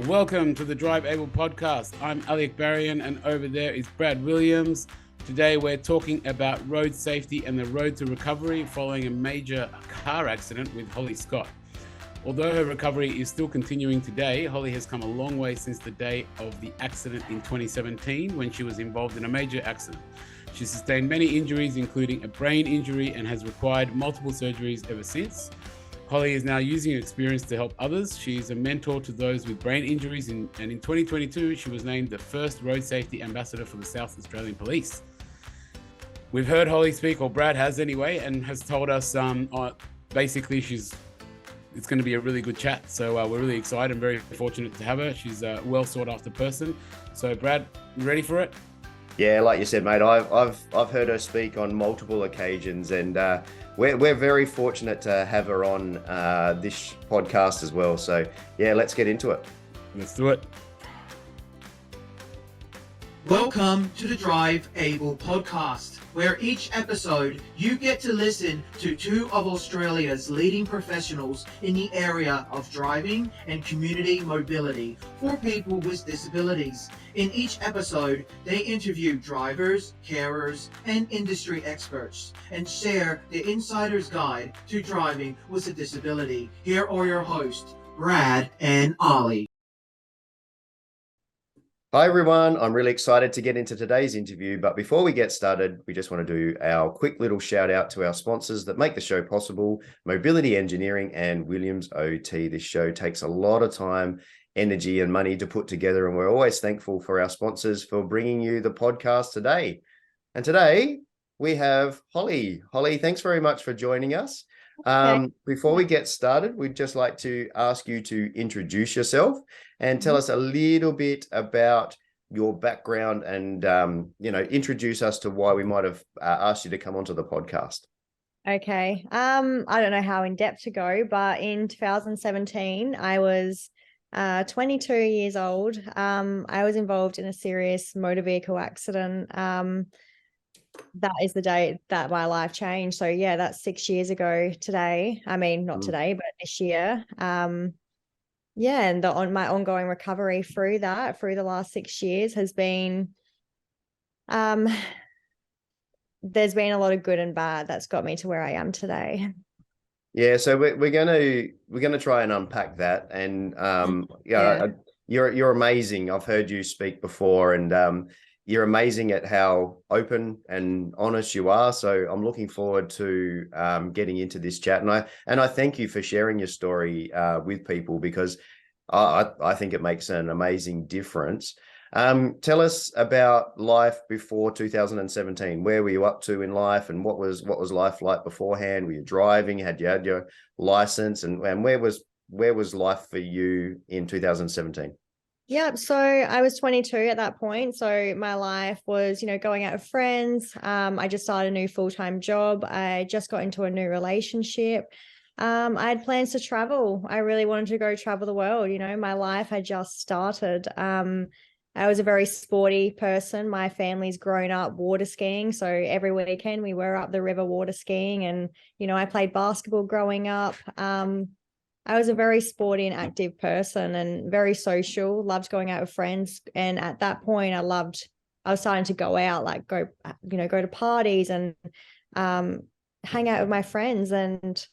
Welcome to the Drive Able podcast. I'm Alec Barrian and over there is Brad Williams. Today we're talking about road safety and the road to recovery following a major car accident with Holly Scott. Although her recovery is still continuing today, Holly has come a long way since the day of the accident in 2017 when she was involved in a major accident. She sustained many injuries, including a brain injury, and has required multiple surgeries ever since. Holly is now using her experience to help others. She is a mentor to those with brain injuries, and in 2022, she was named the first road safety ambassador for the South Australian Police. We've heard Holly speak, or Brad has anyway, and has told us basically it's going to be a really good chat. So we're really excited and very fortunate to have her. She's a well sought after person. So Brad, you ready for it? Yeah, like you said, mate, I've heard her speak on multiple occasions, and we're very fortunate to have her on this podcast as well. So yeah, let's get into it. Let's do it. Welcome to the Drive Able podcast, where each episode you get to listen to two of Australia's leading professionals in the area of driving and community mobility for people with disabilities. In each episode, they interview drivers, carers, and industry experts and share the insider's guide to driving with a disability. Here are your hosts, Brad and Ollie. Hi, everyone. I'm really excited to get into today's interview. But before we get started, we just want to do our quick little shout out to our sponsors that make the show possible, Mobility Engineering and Williams OT. This show takes a lot of time, energy, and money to put together. And we're always thankful for our sponsors for bringing you the podcast today. And today we have Holly. Holly, thanks very much for joining us. Before we get started, we'd just like to ask you to introduce yourself and tell us a little bit about your background and, introduce us to why we might have asked you to come onto the podcast. Okay. I don't know how in depth to go, but in 2017, I was 22 years old. I was involved in a serious motor vehicle accident. That is the day that my life changed. So yeah, that's 6 years ago today. I mean, not today, but this year. And my ongoing recovery through the last 6 years has been, there's been a lot of good and bad that's got me to where I am today. Yeah, so we're gonna try and unpack that. And you're amazing. I've heard you speak before, and you're amazing at how open and honest you are. So I'm looking forward to getting into this chat. And I thank you for sharing your story with people, because I think it makes an amazing difference. Tell us about life before 2017. Where were you up to in life, and what was life like beforehand? Were you driving? Had you had your license? And where was life for you in 2017? Yeah, so I was 22 at that point. So my life was, going out with friends. I just started a new full-time job. I just got into a new relationship. I had plans to travel. I really wanted to go travel the world. My life had just started. I was a very sporty person. My family's grown up water skiing. So every weekend we were up the river water skiing, and, I played basketball growing up. I was a very sporty and active person and very social, loved going out with friends. And at that point I was starting to go out, go to parties and hang out with my friends. And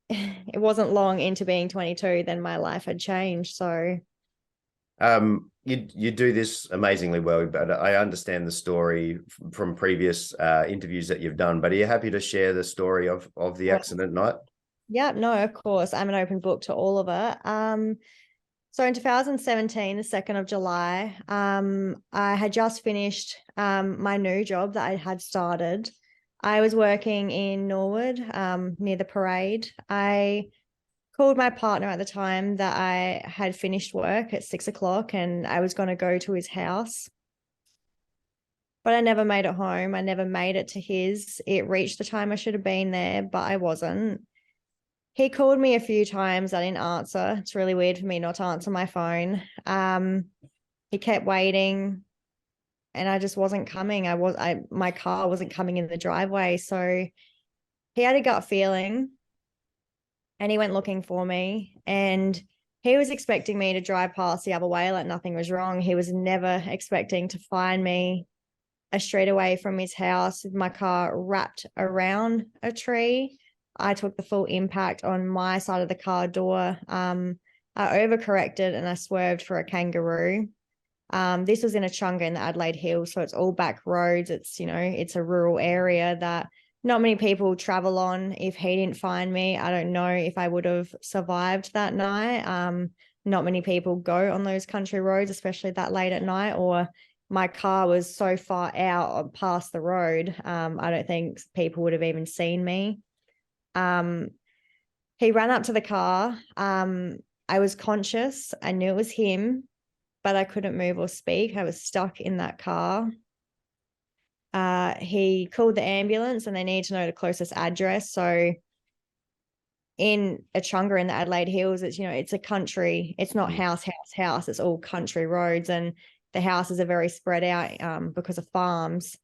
it wasn't long into being 22, then my life had changed. So you do this amazingly well, but I understand the story from previous interviews that you've done. But are you happy to share the story of the accident night? Yeah, no, of course. I'm an open book to all of it. So in 2017, the 2nd of July, I had just finished my new job that I had started. I was working in Norwood, near the parade. I called my partner at the time that I had finished work at 6 o'clock and I was going to go to his house. But I never made it home. I never made it to his. It reached the time I should have been there, but I wasn't. He called me a few times. I didn't answer. It's really weird for me not to answer my phone. He kept waiting and I just wasn't coming. My car wasn't coming in the driveway. So he had a gut feeling and he went looking for me. And he was expecting me to drive past the other way like nothing was wrong. He was never expecting to find me a street away from his house with my car wrapped around a tree. I took the full impact on my side of the car door. I overcorrected and I swerved for a kangaroo. This was in Echunga in the Adelaide Hills, so it's all back roads. It's a rural area that not many people travel on. If he didn't find me, I don't know if I would have survived that night. Not many people go on those country roads, especially that late at night, or my car was so far out past the road. I don't think people would have even seen me. He ran up to the car. I was conscious. I knew it was him, but I couldn't move or speak. I was stuck in that car. He called the ambulance and they need to know the closest address. So in Echunga in the Adelaide Hills, it's a country, it's not house. It's all country roads, and the houses are very spread out because of farms.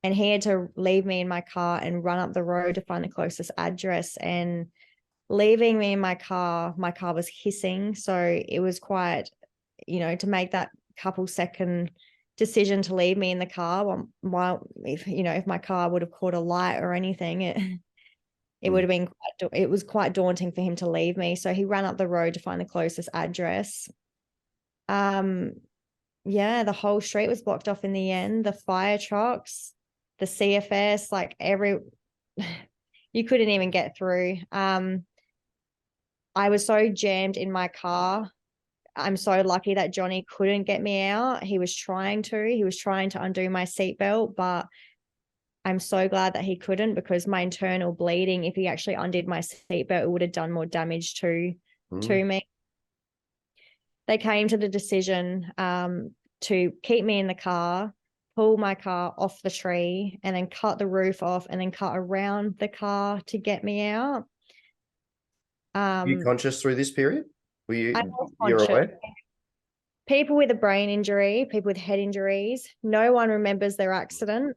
And he had to leave me in my car and run up the road to find the closest address. And leaving me in my car was hissing. So it was quite, to make that couple second decision to leave me in the car while if my car would have caught a light or anything, it would have been it was quite daunting for him to leave me. So he ran up the road to find the closest address. Yeah, the whole street was blocked off in the end. The fire trucks, the CFS, you couldn't even get through. I was so jammed in my car. I'm so lucky that Johnny couldn't get me out. He was trying to undo my seatbelt, but I'm so glad that he couldn't, because my internal bleeding, if he actually undid my seatbelt, it would have done more damage to me. They came to the decision to keep me in the car, pull my car off the tree, and then cut the roof off and then cut around the car to get me out. Were you conscious through this period? You're Conscious. aware? People with a brain injury, people with head injuries, no one remembers their accident.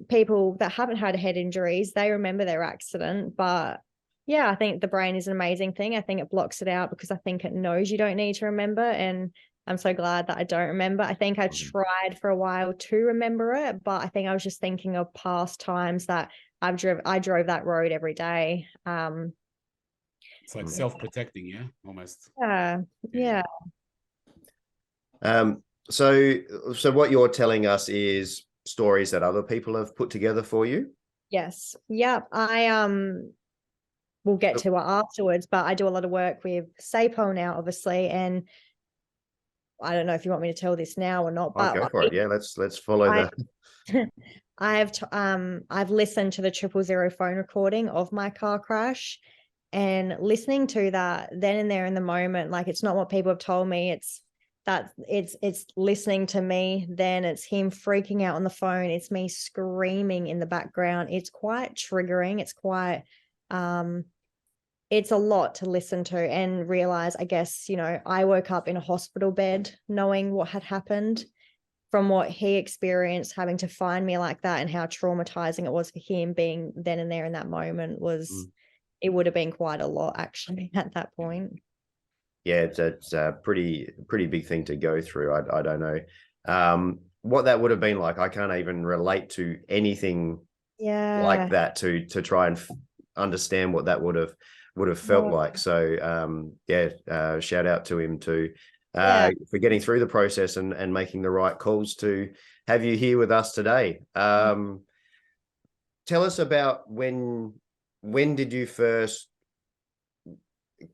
People that haven't had head injuries, they remember their accident. But yeah, I think the brain is an amazing thing. I think it blocks it out because I think it knows you don't need to remember. And I'm so glad that I don't remember. I think I tried for a while to remember it, but I think I was just thinking of past times that I drove that road every day. It's like self-protecting, yeah, almost. Yeah. So what you're telling us is stories that other people have put together for you? Yes. Yep. I we'll get to it afterwards, but I do a lot of work with SAPO now, obviously, and I don't know if you want me to tell this now or not, but go for it. Yeah, let's follow that. I've listened to the 000 phone recording of my car crash, and listening to that then and there in the moment, like, it's not what people have told me. It's listening to me. Then it's him freaking out on the phone. It's me screaming in the background. It's quite triggering. It's quite, it's a lot to listen to and realize, I guess, I woke up in a hospital bed knowing what had happened from what he experienced, having to find me like that, and how traumatizing it was for him being then and there in that moment it would have been quite a lot actually at that point. Yeah, it's a pretty big thing to go through. I don't know what that would have been like. I can't even relate to anything like that to try and understand what that would have felt like. So shout out to him too for getting through the process and making the right calls to have you here with us today. Tell us about when did you first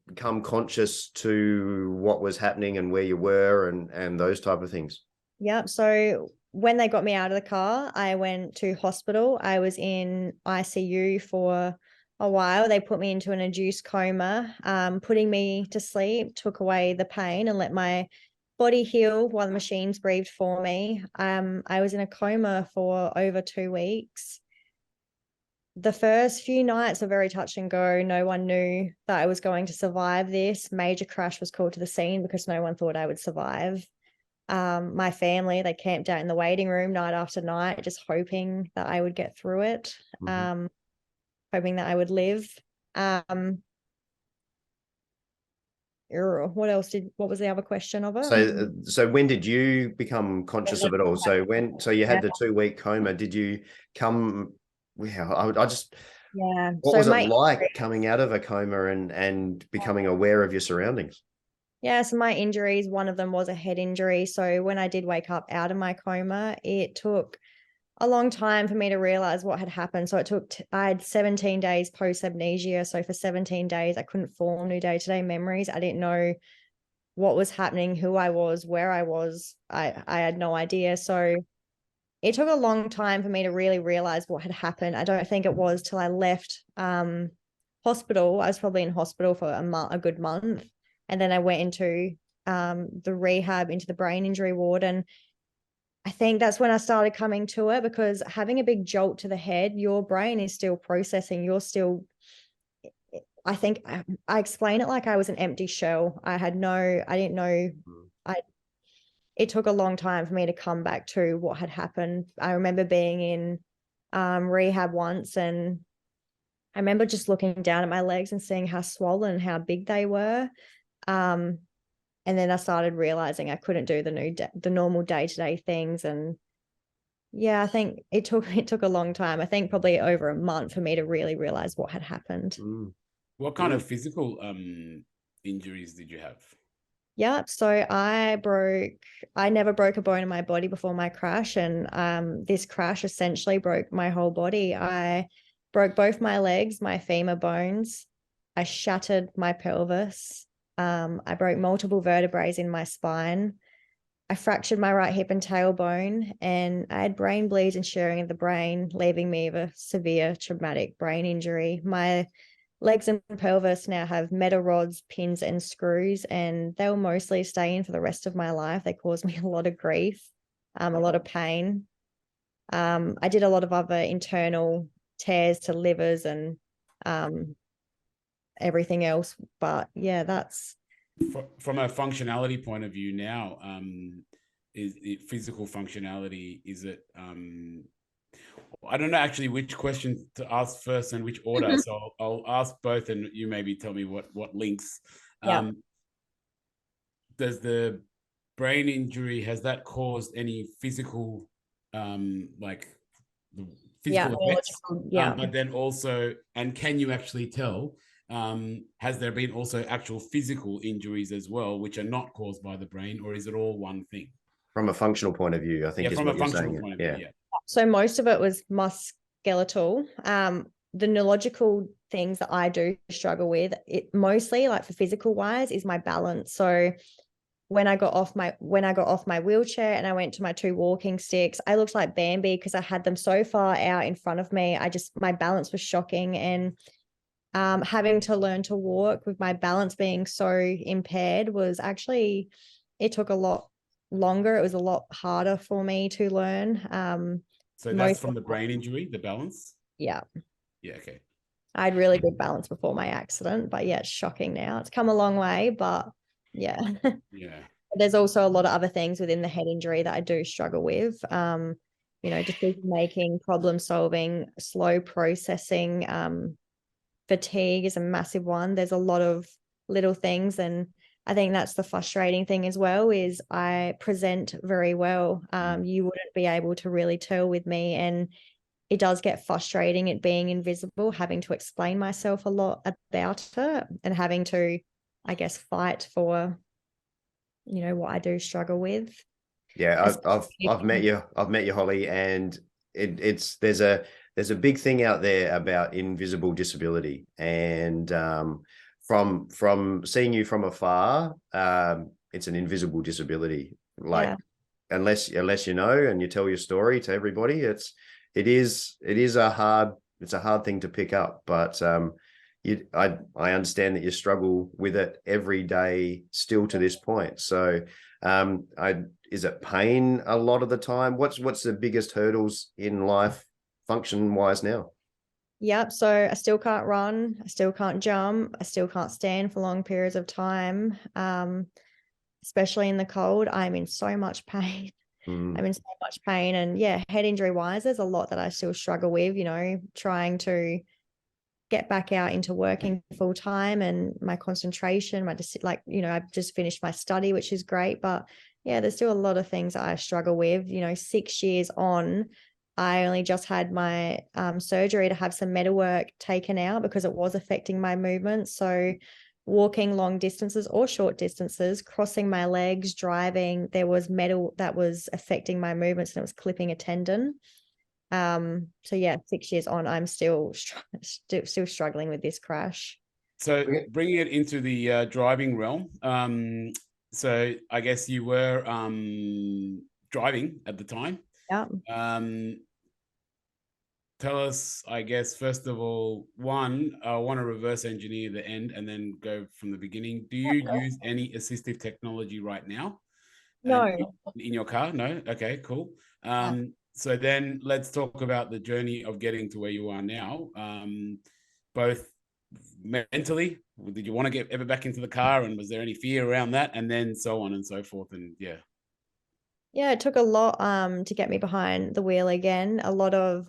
become conscious to what was happening and where you were and those type of things? Yep. So when they got me out of the car, I went to hospital. I was in ICU for a while. They put me into an induced coma. Putting me to sleep took away the pain and let my body heal while the machines breathed for me. I was in a coma for over 2 weeks. The first few nights were very touch and go. No one knew that I was going to survive this. Major crash was called to the scene because no one thought I would survive. My family, they camped out in the waiting room night after night, just hoping that I would get through it, hoping that I would live. what was the other question of it? So when did you become conscious of it all? So you had the 2-week coma. Did you come? Yeah, I just. Yeah. What So was it my like coming out of a coma and becoming aware of your surroundings? Yeah, so my injuries, one of them was a head injury. So when I did wake up out of my coma, it took a long time for me to realize what had happened. So I had 17 days post amnesia. So for 17 days, I couldn't form new day-to-day memories. I didn't know what was happening, who I was, where I was. I had no idea. So it took a long time for me to really realize what had happened. I don't think it was till I left hospital. I was probably in hospital for a good month. And then I went into the rehab, into the brain injury ward. And I think that's when I started coming to it, because having a big jolt to the head, your brain is still processing. I think I explain it like I was an empty shell. I didn't know, it took a long time for me to come back to what had happened. I remember being in rehab once, and I remember just looking down at my legs and seeing how swollen, how big they were. And then I started realizing I couldn't do the normal day-to-day things. And yeah, I think it took a long time. I think probably over a month for me to really realize what had happened. What kind of physical injuries did you have? Yeah, so I never broke a bone in my body before my crash, and this crash essentially broke my whole body. I broke both my legs, my femur bones. I shattered my pelvis. I broke multiple vertebrae in my spine. I fractured my right hip and tailbone, and I had brain bleeds and sharing of the brain, leaving me with a severe traumatic brain injury. My legs and pelvis now have metal rods, pins, and screws, and they'll mostly stay in for the rest of my life. They cause me a lot of grief, a lot of pain. I did a lot of other internal tears to livers and everything else. But yeah, that's from a functionality point of view now. Is it physical functionality? Is it? I don't know actually which question to ask first and which order. So I'll ask both, and you maybe tell me what links. yeah. Does the brain injury, has that caused any physical, like the physical effects? Yeah. But then also, and can you actually tell? Has there been also actual physical injuries as well, which are not caused by the brain, or is it all one thing? From a functional point of view, I think is from what a you're functional saying. point of view, yeah. So most of it was musculoskeletal. The neurological things that I do struggle with, it mostly, like for physical wise, is my balance. So when I got off my wheelchair and I went to my 2 walking sticks, I looked like Bambi because I had them so far out in front of me. My balance was shocking, and having to learn to walk with my balance being so impaired was actually, it took a lot longer. It was a lot harder for me to learn. So that's from the brain injury, the balance? Yeah. Yeah, okay. I had really good balance before my accident, but yeah, it's shocking now. It's come a long way, but yeah. Yeah. There's also a lot of other things within the head injury that I do struggle with. Decision making, problem solving, slow processing, fatigue is a massive one. There's a lot of little things, and I think that's the frustrating thing as well, is I present very well. You wouldn't be able to really tell with me, and it does get frustrating it being invisible, having to explain myself a lot about it and having to, I guess, fight for, what I do struggle with. Yeah, I've met you, Holly, and there's a big thing out there about invisible disability, and from seeing you from afar, it's an invisible disability. Like, unless you know and you tell your story to everybody, it is a hard thing to pick up. But I understand that you struggle with it every day still to this point. So is it pain a lot of the time? What's the biggest hurdles in life function wise now? Yep. So I still can't run. I still can't jump. I still can't stand for long periods of time. Especially in the cold, I'm in so much pain. I'm in so much pain, and yeah, head injury wise, there's a lot that I still struggle with, trying to get back out into working full time and my concentration, I've just finished my study, which is great. But yeah, there's still a lot of things that I struggle with. 6 years on, I only just had my surgery to have some metalwork taken out because it was affecting my movement. So walking long distances or short distances, crossing my legs, driving, there was metal that was affecting my movements and it was clipping a tendon. So yeah, 6 years on, I'm still struggling with this crash. So bringing it into the driving realm, so I guess you were driving at the time. Yeah. Tell us, I guess, first of all, one, I want to reverse engineer the end and then go from the beginning. Do you use any assistive technology right now? No. In your car? No? Okay, cool. So then let's talk about the journey of getting to where you are now. Both mentally, did you want to get ever back into the car, and was there any fear around that? And then so on and so forth. And yeah, it took a lot to get me behind the wheel again. A lot of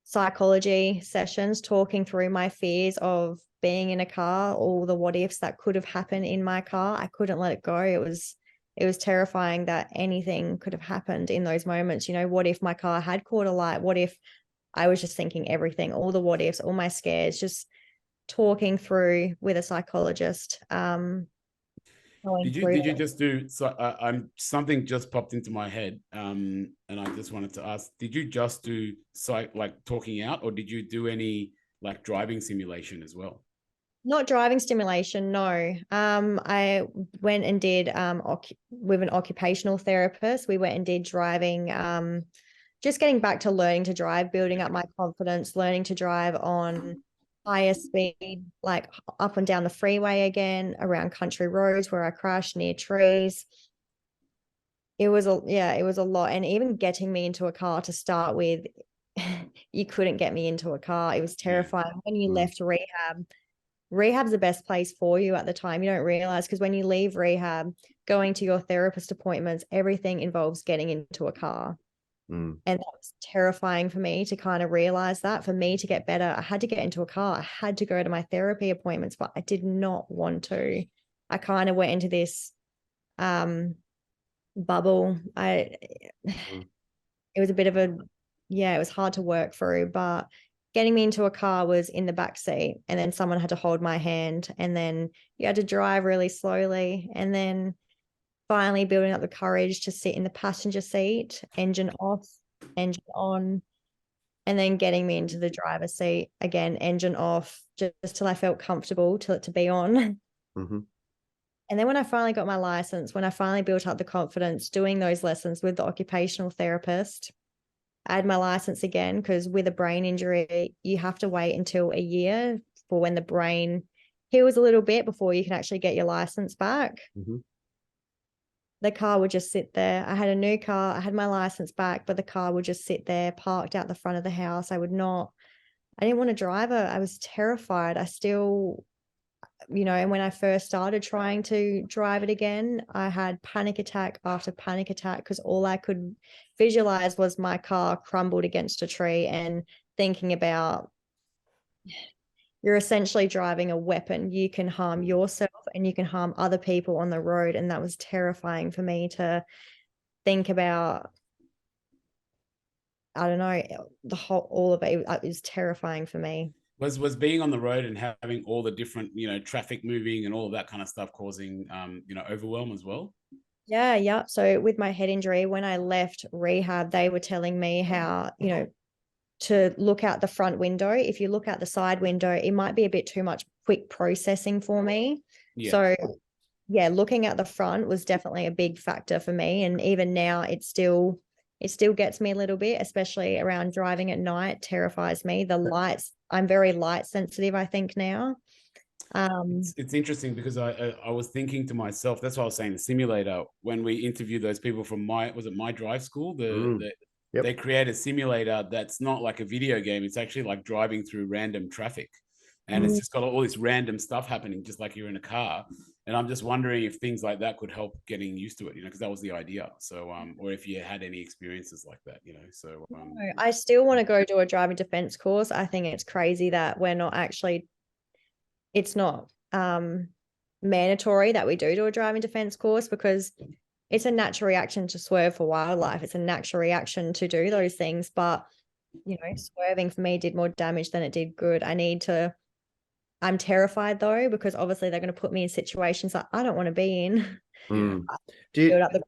psychology sessions, talking through my fears of being in a car, all the what ifs that could have happened in my car. I couldn't let it go. It was terrifying that anything could have happened in those moments. What if my car had caught a light? What if I was just thinking everything, all the what ifs, all my scares, just talking through with a psychologist. Did you just do so? Something just popped into my head, and I just wanted to ask: did you just do like talking out, or did you do any like driving simulation as well? Not driving stimulation, no. I went and did with an occupational therapist. We went and did driving, just getting back to learning to drive, building up my confidence, learning to drive on higher speed, like up and down the freeway again, around country roads where I crashed near trees. It was a lot. And even getting me into a car to start with, you couldn't get me into a car. It was terrifying. When you left rehab's the best place for you at the time. You don't realize, because when you leave rehab, going to your therapist appointments, everything involves getting into a car. And that was terrifying for me to kind of realize that. For me to get better, I had to get into a car. I had to go to my therapy appointments, but I did not want to. I kind of went into this bubble. It was a bit of it was hard to work through, but getting me into a car was in the back seat, and then someone had to hold my hand, and then you had to drive really slowly, and then finally building up the courage to sit in the passenger seat, engine off, engine on, and then getting me into the driver's seat again, engine off, just till I felt comfortable to be on. And then when I finally got my license, when I finally built up the confidence doing those lessons with the occupational therapist, I had my license again, because with a brain injury, you have to wait until a year for when the brain heals a little bit before you can actually get your license back. The car would just sit there. I had a new car. I had my license back, but the car would just sit there parked out the front of the house. I didn't want to drive it. I was terrified. I still, and when I first started trying to drive it again, I had panic attack after panic attack, because all I could visualize was my car crumbled against a tree, and thinking about, you're essentially driving a weapon. You can harm yourself and you can harm other people on the road. And that was terrifying for me to think about. I don't know, all of it was terrifying for me. Was being on the road and having all the different, traffic moving and all of that kind of stuff causing, overwhelm as well? Yeah. So with my head injury, when I left rehab, they were telling me how, to look out the front window. If you look out the side window, it might be a bit too much quick processing for me. So looking at the front was definitely a big factor for me. And even now it still gets me a little bit, especially around driving at night, terrifies me. The lights, I'm very light sensitive, I think now. It's interesting, because I was thinking to myself, that's why I was saying the simulator, when we interviewed those people from my drive school, they create a simulator that's not like a video game. It's actually like driving through random traffic, and it's just got all this random stuff happening, just like you're in a car. And I'm just wondering if things like that could help getting used to it, because that was the idea. So, or if you had any experiences like that, so. I still want to go do a driving defense course. I think it's crazy that it's not mandatory that we do a driving defense course, because it's a natural reaction to swerve for wildlife. It's a natural reaction to do those things. But, swerving for me did more damage than it did good. I'm terrified though, because obviously they're going to put me in situations that I don't want to be in. Mm. Build up the to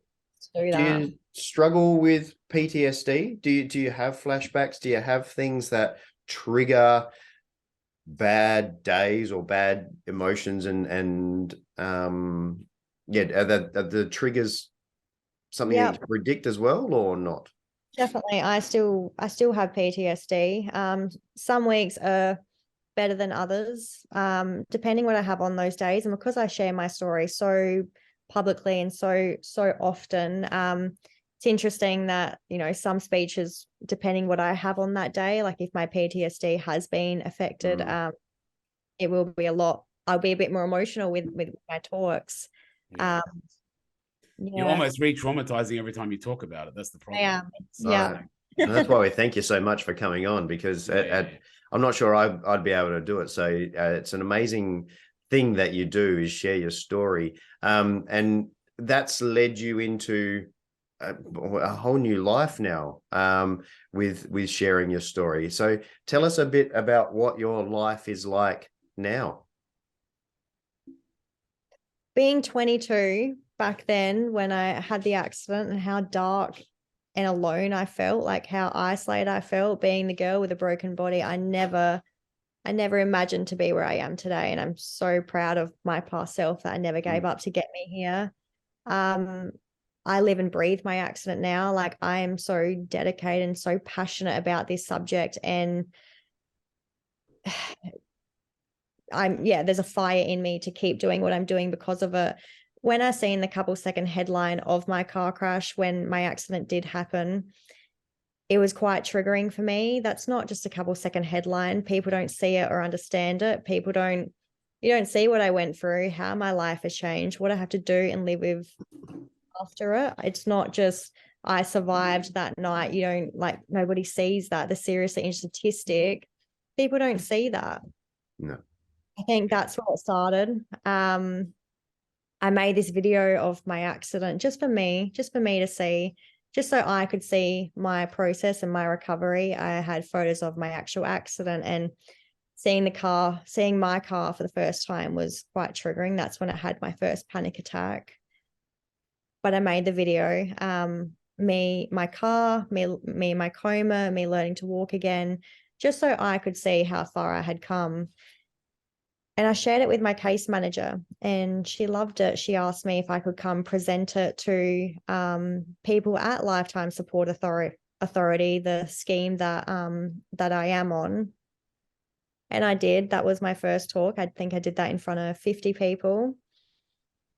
do Do that. you struggle with PTSD? Do you have flashbacks? Do you have things that trigger bad days or bad emotions, and are the triggers something that you predict as well, or not? Definitely. I still have PTSD. Some weeks are better than others, depending what I have on those days. And because I share my story so publicly and so often, it's interesting that, some speeches, depending what I have on that day, like if my PTSD has been affected, it will be I'll be a bit more emotional with my talks. Yeah. You're Yeah, almost re-traumatizing every time you talk about it. That's the problem. yeah. And that's why we thank you so much for coming on, because I'm not sure I'd be able to do it. So it's an amazing thing that you do, is share your story. And that's led you into a whole new life now, with sharing your story. So tell us a bit about what your life is like now. Being 22 back then when I had the accident, and how dark and alone I felt, like how isolated I felt being the girl with a broken body. I never imagined to be where I am today. And I'm so proud of my past self that I never gave up to get me here. I live and breathe my accident now. Like, I am so dedicated and so passionate about this subject. And there's a fire in me to keep doing what I'm doing because of it. When I seen the couple-second headline of my car crash when my accident did happen, it was quite triggering for me. That's not just a couple-second headline. People don't see it or understand it. You don't see what I went through, how my life has changed, what I have to do and live with after it. It's not just I survived that night. Nobody sees that. The seriously injured statistic, people don't see that. No. I think that's what started. I made this video of my accident just for me to see, just so I could see my process and my recovery. I had photos of my actual accident, and seeing my car for the first time was quite triggering. That's when I had my first panic attack. But I made the video, my car, me, my coma, me learning to walk again, just so I could see how far I had come. And I shared it with my case manager, and she loved it. She asked me if I could come present it to people at Lifetime Support Authority, the scheme that I am on. And I did. That was my first talk. I think I did that in front of 50 people.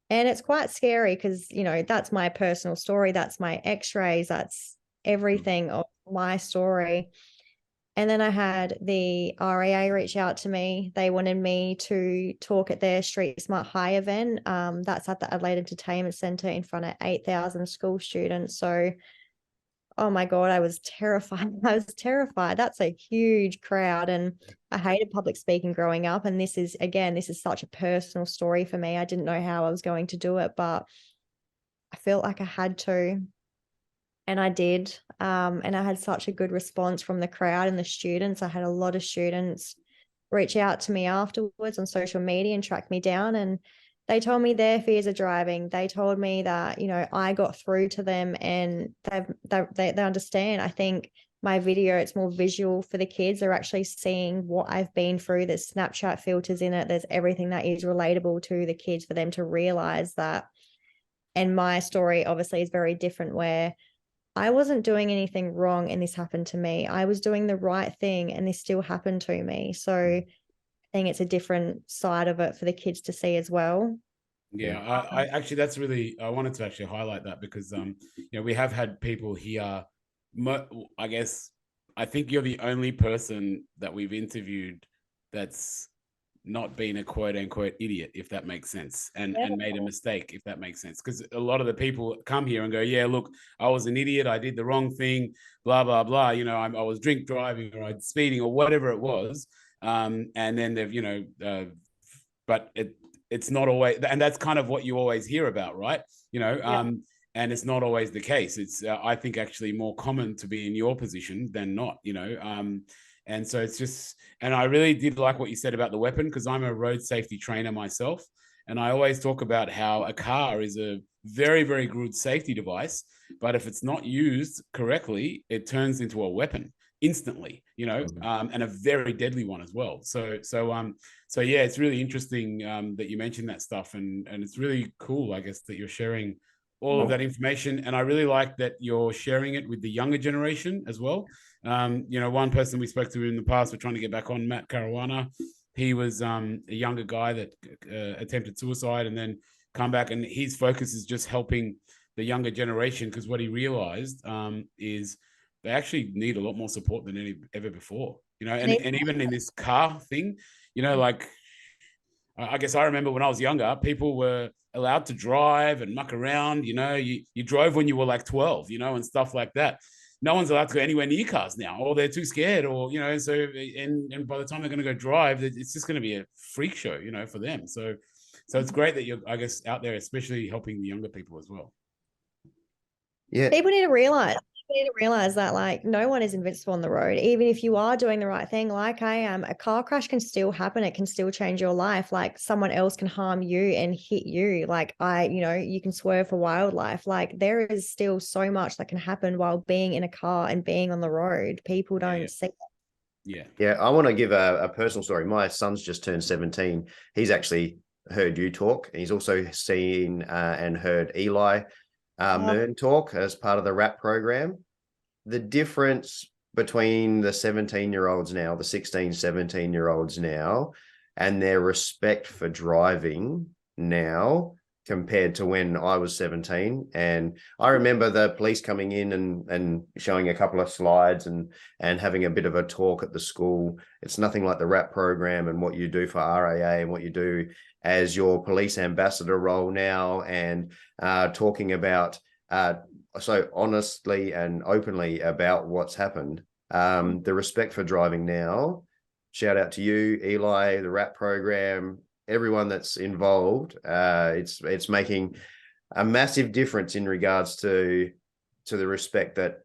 And it's quite scary because, that's my personal story. That's my x-rays. That's everything of my story. And then I had the RAA reach out to me. They wanted me to talk at their Street Smart High event. That's at the Adelaide Entertainment Centre in front of 8,000 school students. So, oh my God, I was terrified. That's a huge crowd. And I hated public speaking growing up. And this is such a personal story for me. I didn't know how I was going to do it, but I felt like I had to. And I did. And I had such a good response from the crowd and the students. I had a lot of students reach out to me afterwards on social media and track me down. And they told me their fears of driving. They told me that, I got through to them, and they understand. I think my video, it's more visual for the kids. They're actually seeing what I've been through. There's Snapchat filters in it. There's everything that is relatable to the kids for them to realize that. And my story obviously is very different, where I wasn't doing anything wrong and this happened to me. I was doing the right thing and this still happened to me. So I think it's a different side of it for the kids to see as well. Yeah, I actually, that's really, I wanted to actually highlight that because, we have had people here. I guess, I think you're the only person that we've interviewed that's not been a quote unquote idiot, if that makes sense, and Yeah. made a mistake, if that makes sense. Because a lot of the people come here and go, yeah, look, I was an idiot, I did the wrong thing, blah blah blah. I was drink driving or I was speeding or whatever it was, and then they've but it's not always, and that's kind of what you always hear about, right? Yeah. And it's not always the case. It's I think actually more common to be in your position than not. And so it's just, and I really did like what you said about the weapon, because I'm a road safety trainer myself. And I always talk about how a car is a very, very good safety device. But if it's not used correctly, it turns into a weapon instantly, and a very deadly one as well. So yeah, it's really interesting that you mentioned that stuff. And it's really cool, I guess, that you're sharing all of that information. And I really like that you're sharing it with the younger generation as well. One person we spoke to in the past, we're trying to get back on, Matt Caruana. He was a younger guy that attempted suicide and then come back, and his focus is just helping the younger generation, because what he realized is they actually need a lot more support than ever before. And even in this car thing, like I guess I remember when I was younger, people were allowed to drive and muck around. You drove when you were like 12, and stuff like that. No one's allowed to go anywhere near cars now, or they're too scared, or so and by the time they're going to go drive, it's just going to be a freak show, for them. So it's great that you're, I guess, out there, especially helping the younger people as well. Yeah. People need to realize that, like, no one is invincible on the road. Even if you are doing the right thing, like I am, a car crash can still happen. It can still change your life. Like, someone else can harm you and hit you. Like, you can swerve for wildlife. Like, there is still so much that can happen while being in a car and being on the road. People don't see that. Yeah. I want to give a personal story. My son's just turned 17. He's actually heard you talk. He's also seen and heard Eli Mern talk as part of the RAP program. The difference between the 17-year-olds now, the 16, 17-year-olds now, and their respect for driving now compared to when I was 17. And I remember the police coming in and showing a couple of slides and having a bit of a talk at the school. It's nothing like the RAP program and what you do for RAA and what you do as your police ambassador role now, and talking about so honestly and openly about what's happened. The respect for driving now, shout out to you, Eli, the RAP program, everyone that's involved. It's making a massive difference in regards to the respect that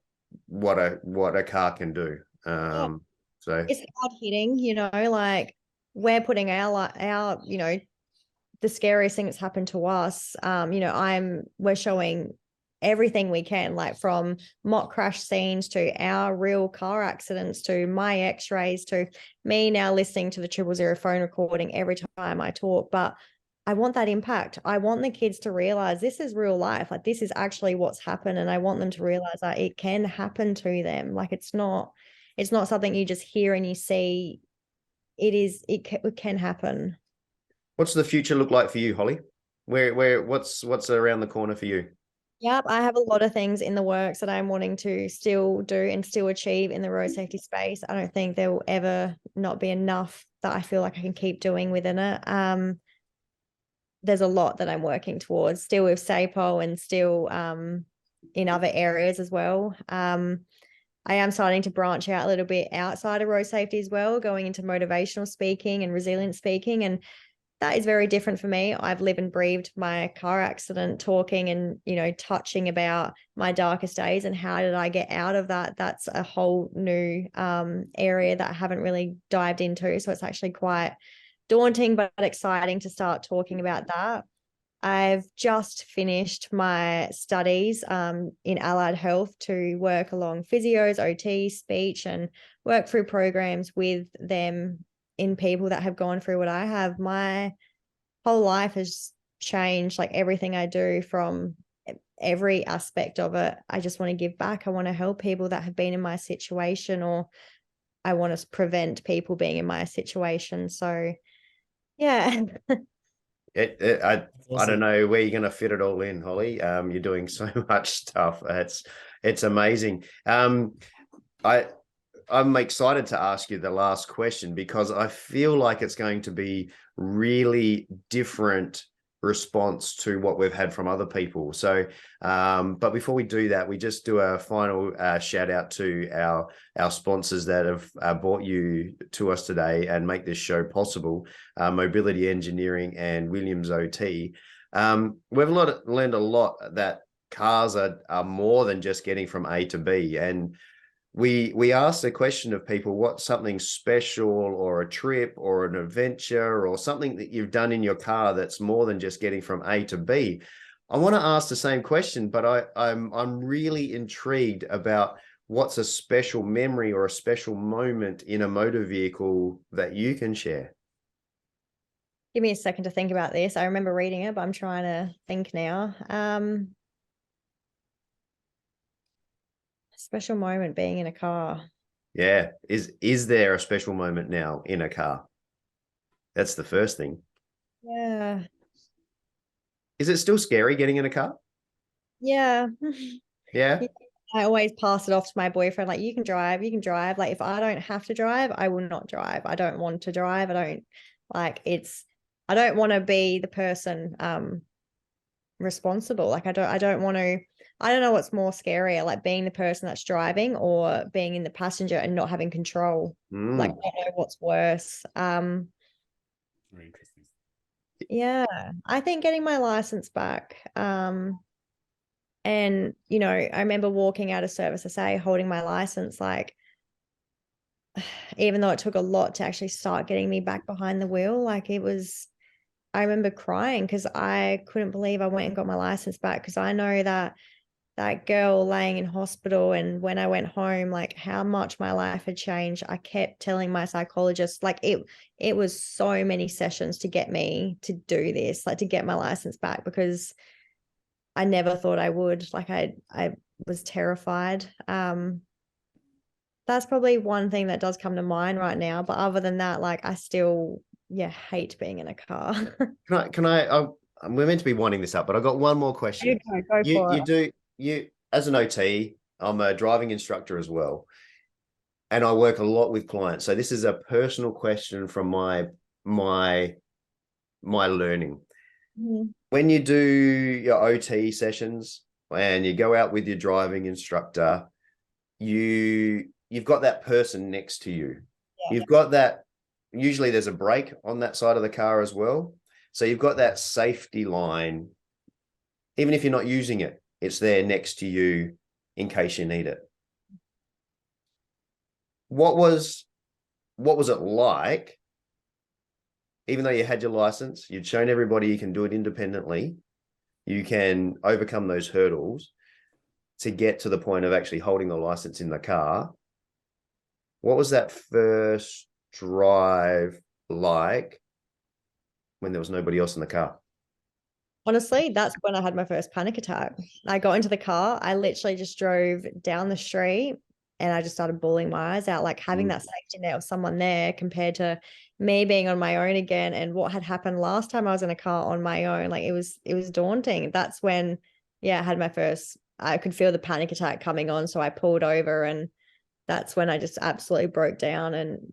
what a car can do. So it's hard hitting, like, we're putting our the scariest thing that's happened to us. We're showing everything we can, like from mock crash scenes to our real car accidents to my x-rays to me now listening to the 000 phone recording every time I talk. But I want that impact. I want the kids to realize this is real life. Like, this is actually what's happened. And I want them to realize that it can happen to them. Like, it's not something you just hear and you see. It can happen. what's the future look like for you, Holly? What's around the corner for you? Yep, I have a lot of things in the works that I'm wanting to still do and still achieve in the road safety space. I don't think there will ever not be enough that I feel like I can keep doing within it. There's a lot that I'm working towards still with SAPO and still in other areas as well. I am starting to branch out a little bit outside of road safety as well, going into motivational speaking and resilient speaking. And that is very different for me. I've lived and breathed my car accident, talking and, touching about my darkest days and how did I get out of that. That's a whole new area that I haven't really dived into. So it's actually quite daunting, but exciting to start talking about that. I've just finished my studies in allied health to work along physios, OT, speech, and work through programs with them in people that have gone through what I have. My whole life has changed, like everything I do, from every aspect of it. I just want to give back. I want to help people that have been in my situation, or I want to prevent people being in my situation. So yeah. I don't know where you're going to fit it all in, Holly. You're doing so much stuff. It's amazing. I'm excited to ask you the last question because I feel like it's going to be really different response to what we've had from other people. So, but before we do that, we just do a final shout out to our sponsors that have brought you to us today and make this show possible, Mobility Engineering and Williams OT. We've learned a lot that cars are more than just getting from A to B. And we asked the question of people, what's something special or a trip or an adventure or something that you've done in your car that's more than just getting from A to B? I want to ask the same question, but I'm really intrigued about what's a special memory or a special moment in a motor vehicle that you can share. Give me a second to think about this. I remember reading it, but I'm trying to think now. Special moment being in a car. Yeah. Is there a special moment now in a car? That's the first thing. Yeah. Is it still scary getting in a car? Yeah. Yeah. I always pass it off to my boyfriend, like, you can drive, you can drive. Like, if I don't have to drive, I will not drive. I don't want to drive. I don't want to be the person responsible. Like, I don't want to. I don't know what's more scarier, like being the person that's driving or being in the passenger and not having control. Like, I don't know what's worse. Very interesting. Yeah, I think getting my license back. And, I remember walking out of service, holding my license, like, even though it took a lot to actually start getting me back behind the wheel, like, I remember crying because I couldn't believe I went and got my license back, because I know that girl laying in hospital, and when I went home, like, how much my life had changed. I kept telling my psychologist, like, it was so many sessions to get me to do this, like, to get my license back, because I never thought I would. Like, I was terrified. That's probably one thing that does come to mind right now. But other than that, like, I still, hate being in a car. We're meant to be winding this up, but I've got one more question. Go for it. You as an OT, I'm a driving instructor as well, and I work a lot with clients. So this is a personal question from my learning. Mhm. When you do your OT sessions and you go out with your driving instructor, you've got that person next to you. Yeah. You've got that, usually there's a brake on that side of the car as well. So you've got that safety line. Even if you're not using it, it's there next to you in case you need it. What was it like, even though you had your license, you'd shown everybody you can do it independently, you can overcome those hurdles to get to the point of actually holding the license in the car? What was that first drive like when there was nobody else in the car? Honestly, that's when I had my first panic attack. I got into the car. I literally just drove down the street and I just started bawling my eyes out, like, having that safety net of someone there compared to me being on my own again. And what had happened last time I was in a car on my own, like, it was daunting. That's when, I had my first, I could feel the panic attack coming on. So I pulled over, and that's when I just absolutely broke down. And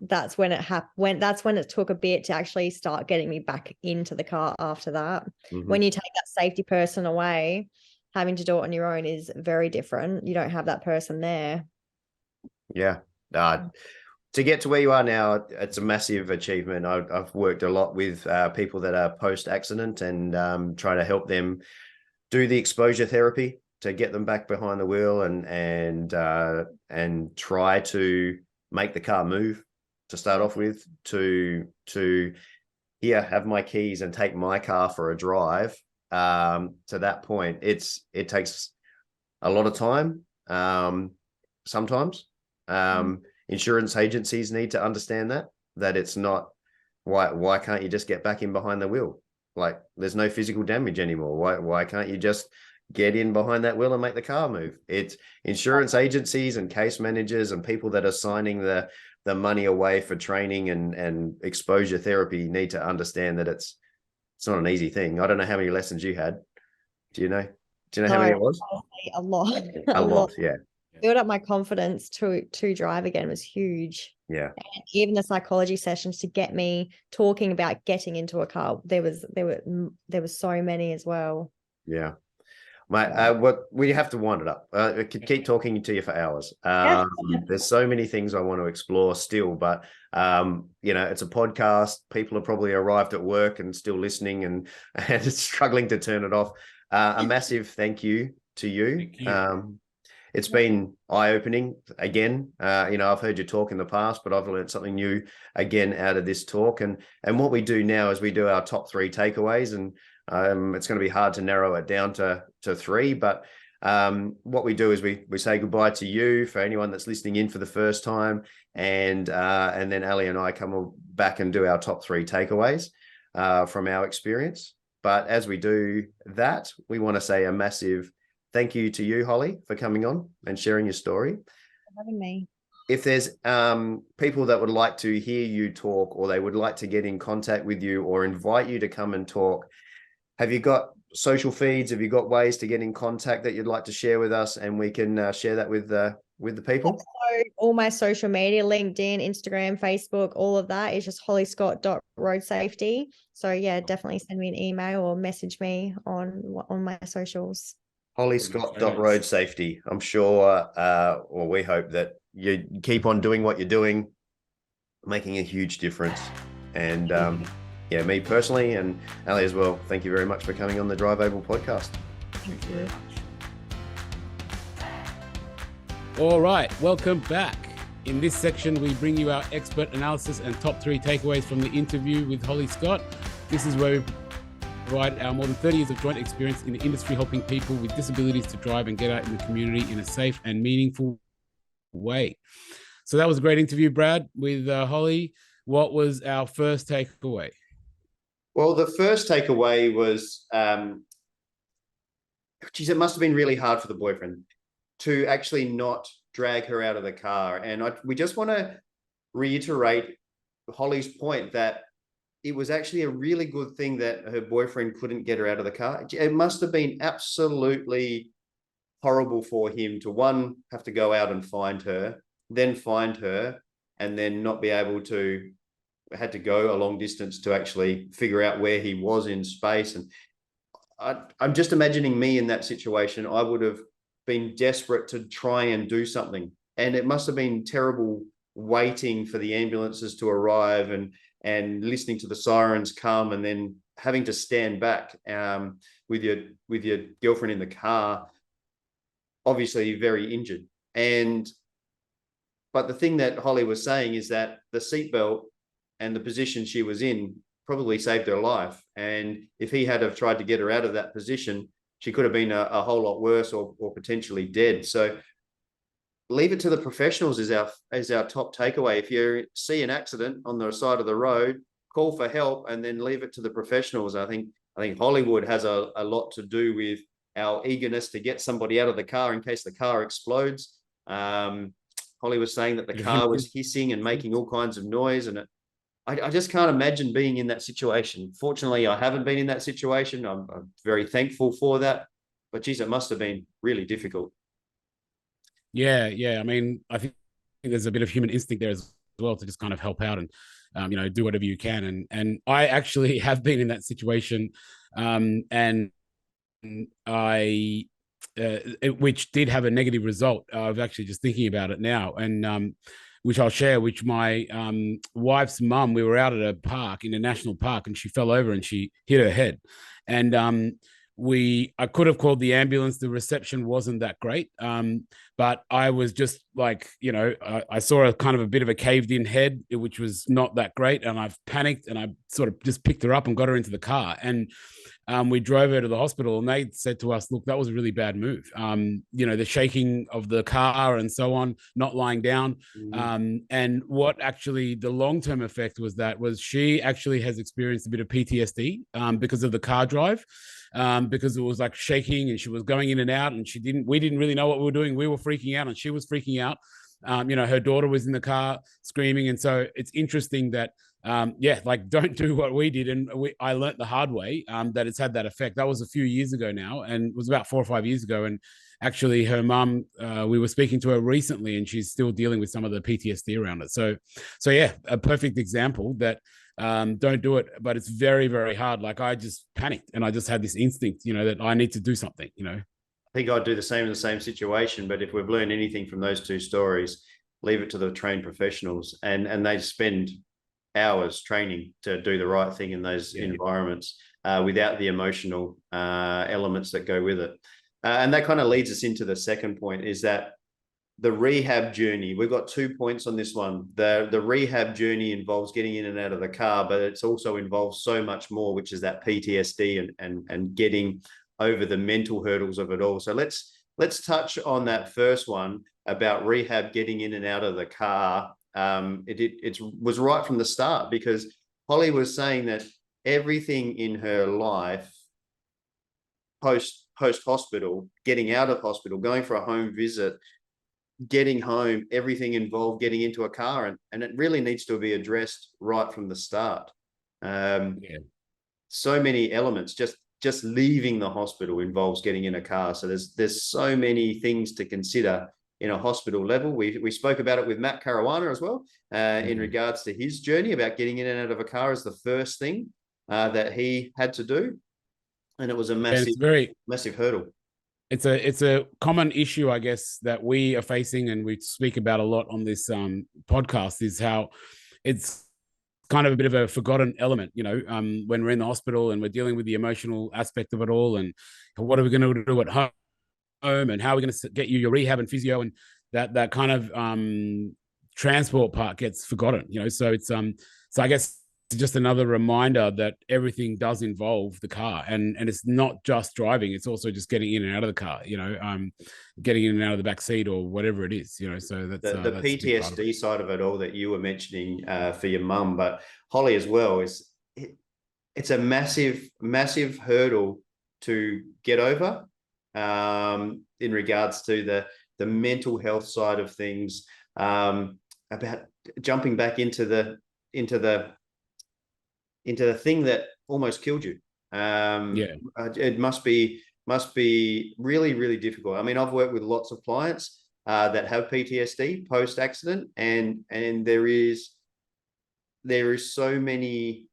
that's when it happened. That's when it took a bit to actually start getting me back into the car after that. When you take that safety person away, having to do it on your own is very different. You don't have that person there. Yeah. To get to where you are now, it's a massive achievement. I've worked a lot with people that are post-accident and try to help them do the exposure therapy to get them back behind the wheel and try to make the car move to start off with, to here, have my keys and take my car for a drive. To that point, it takes a lot of time. Sometimes insurance agencies need to understand that it's not, why can't you just get back in behind the wheel? Like, there's no physical damage anymore. Why can't you just get in behind that wheel and make the car move? It's insurance agencies and case managers and people that are signing the money away for training and exposure therapy need to understand that it's not an easy thing. I don't know how many lessons you had. Do you know how many it was? A lot. A lot, yeah. built up my confidence to drive again was huge. Yeah. And even the psychology sessions to get me talking about getting into a car, there was so many as well. Yeah. What we have to wind it up. I could keep talking to you for hours. There's so many things I want to explore still, but it's a podcast. People have probably arrived at work and still listening and struggling to turn it off. A massive thank you to you. It's been eye-opening again. I've heard you talk in the past, but I've learned something new again out of this talk. And what we do now is we do our top 3 takeaways, and it's going to be hard to narrow it down to 3, but what we do is we say goodbye to you for anyone that's listening in for the first time, and then Ali and I come back and do our top 3 takeaways from our experience. But as we do that, we want to say a massive thank you to you, Holly, for coming on and sharing your story. For having me. If there's people that would like to hear you talk, or they would like to get in contact with you or invite you to come and talk, have you got social feeds? Have you got ways to get in contact that you'd like to share with us, and we can share that with the people? So all my social media, LinkedIn, Instagram, Facebook, all of that is just hollyscott.roadsafety. So yeah, definitely send me an email or message me on my socials. hollyscott.roadsafety. I'm sure, or we hope that you keep on doing what you're doing, making a huge difference. And me personally, and Ali as well, thank you very much for coming on the Drive Able podcast. Thank you very much. All right, welcome back. In this section, we bring you our expert analysis and top 3 takeaways from the interview with Holly Scott. This is where we provide our more than 30 years of joint experience in the industry, helping people with disabilities to drive and get out in the community in a safe and meaningful way. So that was a great interview, Brad, with Holly. What was our first takeaway? Well, the first takeaway was, it must have been really hard for the boyfriend to actually not drag her out of the car. And we just want to reiterate Holly's point that it was actually a really good thing that her boyfriend couldn't get her out of the car. It must have been absolutely horrible for him to, one, have to go out and find her, and then not be able to, had to go a long distance to actually figure out where he was in space. And I'm just imagining me in that situation. I would have been desperate to try and do something. And it must have been terrible waiting for the ambulances to arrive and listening to the sirens come, and then having to stand back with your girlfriend in the car, obviously very injured. But the thing that Holly was saying is that the seatbelt and the position she was in probably saved her life. And if he had have tried to get her out of that position, she could have been a whole lot worse or potentially dead. So leave it to the professionals is our top takeaway. If you see an accident on the side of the road, call for help and then leave it to the professionals. I think Hollywood has a lot to do with our eagerness to get somebody out of the car in case the car explodes. Holly was saying that the car was hissing and making all kinds of noise, and I just can't imagine being in that situation. Fortunately, I haven't been in that situation. I'm very thankful for that. But geez, it must have been really difficult. Yeah. I mean, I think there's a bit of human instinct there as well to just kind of help out and do whatever you can. And I actually have been in that situation, and I which did have a negative result. Of actually just thinking about it now, and which I'll share, which my wife's mum, we were out at a park, in a national park, and she fell over and she hit her head. And I could have called the ambulance. The reception wasn't that great. But I was just like, I saw a kind of a bit of a caved in head, which was not that great. And I've panicked and I sort of just picked her up and got her into the car. And we drove her to the hospital, and they said to us, look, that was a really bad move. The shaking of the car and so on, not lying down. And what actually the long-term effect was she actually has experienced a bit of PTSD because of the car drive, because it was like shaking and she was going in and out, and we didn't really know what we were doing. We were freaking out and she was freaking out. Her daughter was in the car screaming. And so it's interesting that yeah, like don't do what we did. And I learned the hard way that it's had that effect. That was a few years ago now, and it was about 4 or 5 years ago. And actually her mum, we were speaking to her recently, and she's still dealing with some of the PTSD around it. So yeah, a perfect example that don't do it, but it's very, very hard. Like I just panicked and I just had this instinct, that I need to do something, I think I'd do the same in the same situation, but if we've learned anything from those two stories, leave it to the trained professionals, and they spend hours training to do the right thing in those environments without the emotional elements that go with it. And that kind of leads us into the second point, is that the rehab journey, we've got 2 points on this one. The rehab journey involves getting in and out of the car, but it's also involves so much more, which is that PTSD and getting over the mental hurdles of it all. So let's touch on that first one about rehab, getting in and out of the car. It was right from the start, because Holly was saying that everything in her life post hospital, getting out of hospital, going for a home visit, getting home, everything involved getting into a car, and it really needs to be addressed right from the start. So many elements, just leaving the hospital involves getting in a car. So there's so many things to consider in a hospital level. We spoke about it with Matt Caruana as well, in regards to his journey about getting in and out of a car as the first thing that he had to do. And it was a massive hurdle. It's a common issue, I guess, that we are facing, and we speak about a lot on this podcast, is how it's kind of a bit of a forgotten element, when we're in the hospital and we're dealing with the emotional aspect of it all, and what are we going to do at home, and how are we going to get you your rehab and physio, and that kind of transport part gets forgotten, so it's so I guess it's just another reminder that everything does involve the car, and it's not just driving, it's also just getting in and out of the car, getting in and out of the back seat or whatever it is, so that's the PTSD side of it all that you were mentioning for your mum, but Holly as well, it's a massive hurdle to get over in regards to the mental health side of things, about jumping back into the thing that almost killed you. It must be really, really difficult. I mean, I've worked with lots of clients that have PTSD post accident, and there is so many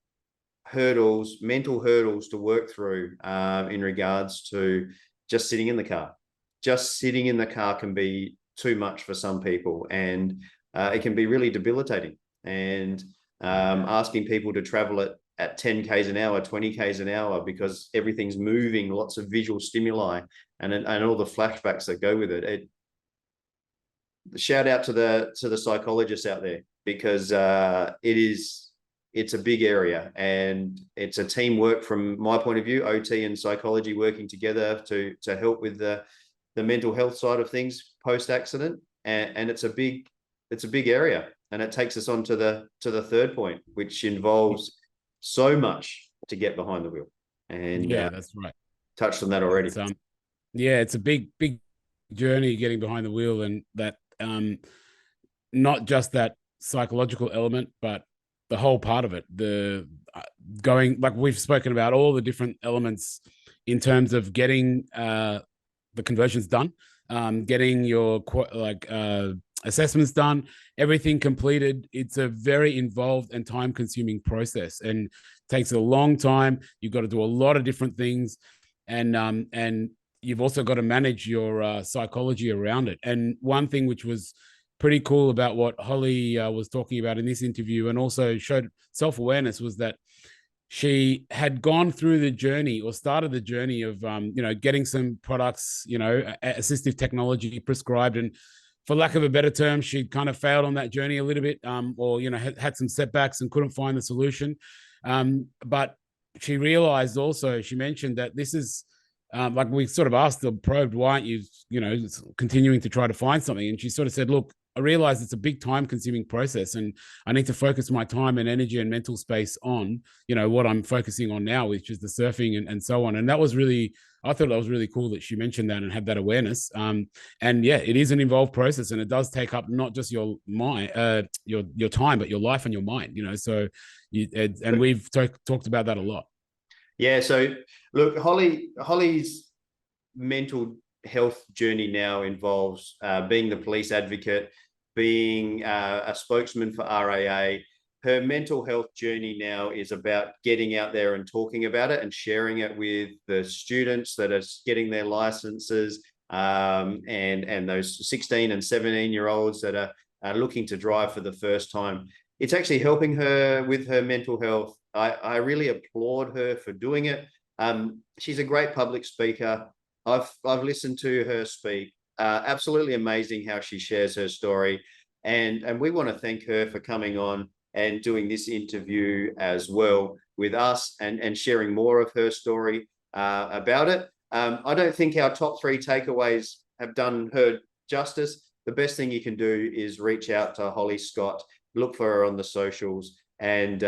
hurdles, mental hurdles to work through in regards to just sitting in the car. Just sitting in the car can be too much for some people, and it can be really debilitating. And asking people to travel at 10 k's an hour, 20 k's an hour, because everything's moving, lots of visual stimuli, and all the flashbacks that go with it. Shout out to the psychologists out there, because it's a big area, and it's a teamwork from my point of view, OT and psychology working together to help with the mental health side of things post accident, and it's a big area. And it takes us on to the third point, which involves so much to get behind the wheel. And that's right. Touched on that already. It's a big journey getting behind the wheel, and that not just that psychological element, but the whole part of it. The going, like we've spoken about, all the different elements in terms of getting the conversions done, getting your assessments done, everything completed. It's a very involved and time-consuming process, and takes a long time. You've got to do a lot of different things, and you've also got to manage your psychology around it. And one thing which was pretty cool about what Holly was talking about in this interview, and also showed self-awareness, was that she had gone through the journey, or started the journey of getting some products, assistive technology prescribed, and for lack of a better term, she kind of failed on that journey a little bit, or had some setbacks and couldn't find the solution. But she realized also, she mentioned that this is like we sort of asked or probed, why aren't you continuing to try to find something? And she sort of said, look, I realized it's a big time-consuming process, and I need to focus my time and energy and mental space on what I'm focusing on now, which is the surfing and so on. And that was really I thought that was really cool that she mentioned that and had that awareness. And yeah, it is an involved process, and it does take up not just your mind, your time, but your life and your mind. So and we've talked about that a lot. Yeah. So look, Holly's mental health journey now involves being the police advocate, being a spokesman for RAA. Her mental health journey now is about getting out there and talking about it and sharing it with the students that are getting their licenses, and those 16 and 17-year-olds that are looking to drive for the first time. It's actually helping her with her mental health. I really applaud her for doing it. She's a great public speaker. I've listened to her speak. Absolutely amazing how she shares her story. And we want to thank her for coming on and doing this interview as well with us and sharing more of her story about it. I don't think our top 3 takeaways have done her justice. The best thing you can do is reach out to Holly Scott, look for her on the socials, and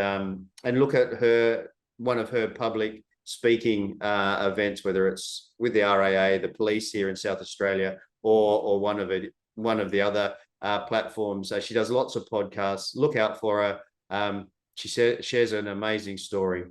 look at one of her public speaking events, whether it's with the RAA, the police here in South Australia, or one of the other platforms. She does lots of podcasts. Look out for her. She shares an amazing story.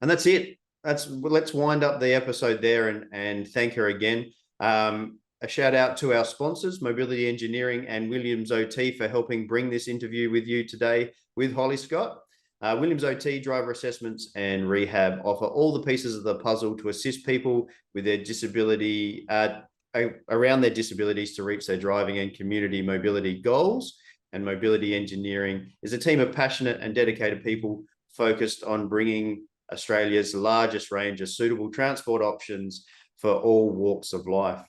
And that's it. Let's wind up the episode there and thank her again. A shout out to our sponsors, Mobility Engineering and Williams OT, for helping bring this interview with you today with Holly Scott. Williams OT driver assessments and rehab offer all the pieces of the puzzle to assist people with their disability around their disabilities to reach their driving and community mobility goals. And Mobility Engineering is a team of passionate and dedicated people focused on bringing Australia's largest range of suitable transport options for all walks of life.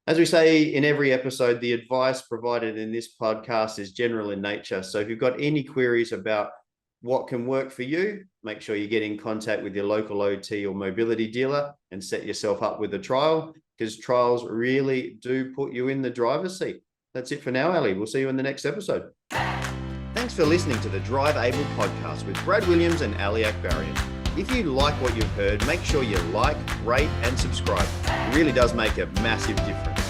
As we say in every episode, the advice provided in this podcast is general in nature. So if you've got any queries about what can work for you, make sure you get in contact with your local OT or mobility dealer and set yourself up with a trial, because trials really do put you in the driver's seat. That's it for now, Ali. We'll see you in the next episode. Thanks for listening to the Drive Able podcast with Brad Williams and Ali Akbarian. If you like what you've heard, make sure you like, rate, and subscribe. It really does make a massive difference.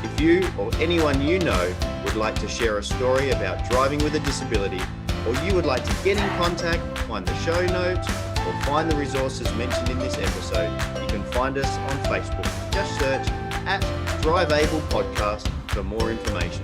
If you or anyone you know would like to share a story about driving with a disability, or you would like to get in contact, find the show notes, or find the resources mentioned in this episode, you can find us on Facebook. Just search @Drive Able Podcast for more information.